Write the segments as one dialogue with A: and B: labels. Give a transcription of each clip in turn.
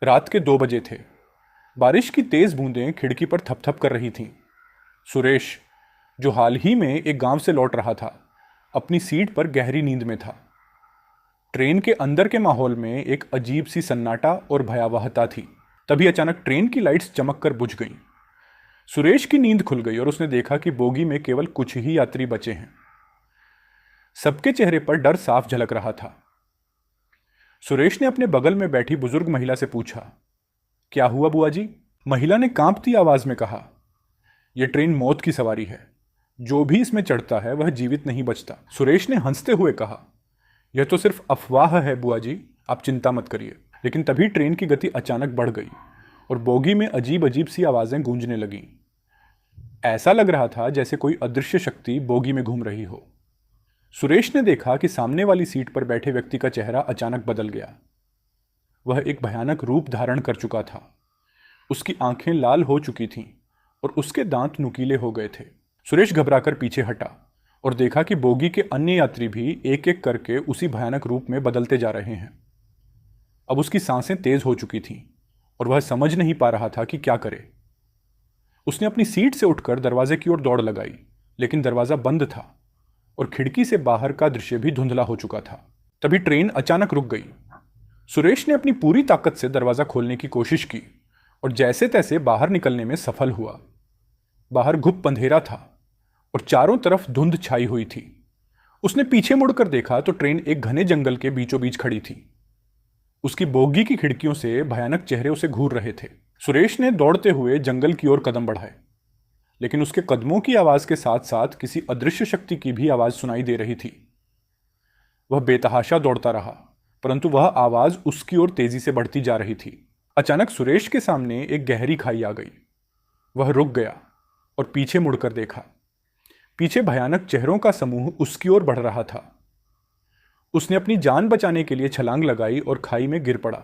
A: रात के 2 बजे थे। बारिश की तेज बूंदें खिड़की पर थपथप कर रही थीं। सुरेश, जो हाल ही में एक गांव से लौट रहा था, अपनी सीट पर गहरी नींद में था। ट्रेन के अंदर के माहौल में एक अजीब सी सन्नाटा और भयावहता थी। तभी अचानक ट्रेन की लाइट्स चमक कर बुझ गईं। सुरेश की नींद खुल गई और उसने देखा कि बोगी में केवल कुछ ही यात्री बचे हैं। सबके चेहरे पर डर साफ झलक रहा था। सुरेश ने अपने बगल में बैठी बुजुर्ग महिला से पूछा, क्या हुआ बुआ जी? महिला ने कांपती आवाज में कहा, यह ट्रेन मौत की सवारी है। जो भी इसमें चढ़ता है वह जीवित नहीं बचता। सुरेश ने हंसते हुए कहा, यह तो सिर्फ अफवाह है बुआ जी, आप चिंता मत करिए। लेकिन तभी ट्रेन की गति अचानक बढ़ गई और बोगी में अजीब अजीब सी आवाजें गूंजने लगीं। ऐसा लग रहा था जैसे कोई अदृश्य शक्ति बोगी में घूम रही हो। सुरेश ने देखा कि सामने वाली सीट पर बैठे व्यक्ति का चेहरा अचानक बदल गया। वह एक भयानक रूप धारण कर चुका था। उसकी आंखें लाल हो चुकी थीं और उसके दांत नुकीले हो गए थे। सुरेश घबराकर पीछे हटा और देखा कि बोगी के अन्य यात्री भी एक एक करके उसी भयानक रूप में बदलते जा रहे हैं। अब उसकी सांसें तेज हो चुकी थीं और वह समझ नहीं पा रहा था कि क्या करे। उसने अपनी सीट से उठकर दरवाजे की ओर दौड़ लगाई, लेकिन दरवाजा बंद था और खिड़की से बाहर का दृश्य भी धुंधला हो चुका था। तभी ट्रेन अचानक रुक गई। सुरेश ने अपनी पूरी ताकत से दरवाजा खोलने की कोशिश की और जैसे तैसे बाहर निकलने में सफल हुआ। बाहर घुप अंधेरा था और चारों तरफ धुंध छाई हुई थी। उसने पीछे मुड़कर देखा तो ट्रेन एक घने जंगल के बीचों बीच खड़ी थी। उसकी बोगी की खिड़कियों से भयानक चेहरे उसे घूर रहे थे। सुरेश ने दौड़ते हुए जंगल की ओर कदम बढ़ाए, लेकिन उसके कदमों की आवाज के साथ साथ किसी अदृश्य शक्ति की भी आवाज सुनाई दे रही थी। वह बेतहाशा दौड़ता रहा, परंतु वह आवाज उसकी ओर तेजी से बढ़ती जा रही थी। अचानक सुरेश के सामने एक गहरी खाई आ गई। वह रुक गया और पीछे मुड़कर देखा। पीछे भयानक चेहरों का समूह उसकी ओर बढ़ रहा था। उसने अपनी जान बचाने के लिए छलांग लगाई और खाई में गिर पड़ा।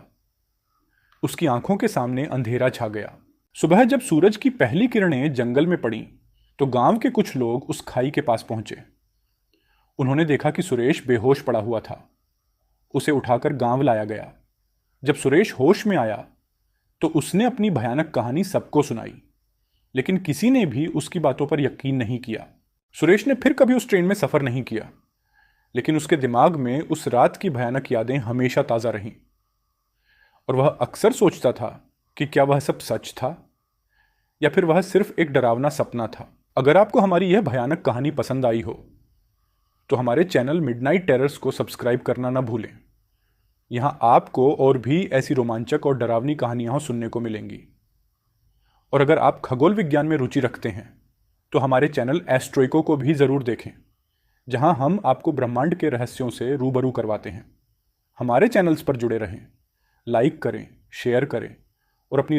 A: उसकी आंखों के सामने अंधेरा छा गया। सुबह जब सूरज की पहली किरणें जंगल में पड़ीं, तो गांव के कुछ लोग उस खाई के पास पहुंचे। उन्होंने देखा कि सुरेश बेहोश पड़ा हुआ था। उसे उठाकर गांव लाया गया। जब सुरेश होश में आया तो उसने अपनी भयानक कहानी सबको सुनाई, लेकिन किसी ने भी उसकी बातों पर यकीन नहीं किया। सुरेश ने फिर कभी उस ट्रेन में सफर नहीं किया, लेकिन उसके दिमाग में उस रात की भयानक यादें हमेशा ताजा रहीं और वह अक्सर सोचता था कि क्या वह सब सच था या फिर वह सिर्फ एक डरावना सपना था। अगर आपको हमारी यह भयानक कहानी पसंद आई हो तो हमारे चैनल मिडनाइट टेरर्स को सब्सक्राइब करना ना भूलें। यहां आपको और भी ऐसी रोमांचक और डरावनी कहानियां सुनने को मिलेंगी। और अगर आप खगोल विज्ञान में रुचि रखते हैं तो हमारे चैनल एस्ट्रोइको को भी ज़रूर देखें, जहां हम आपको ब्रह्मांड के रहस्यों से रूबरू करवाते हैं। हमारे चैनल्स पर जुड़े रहें, लाइक करें, शेयर करें और अपनी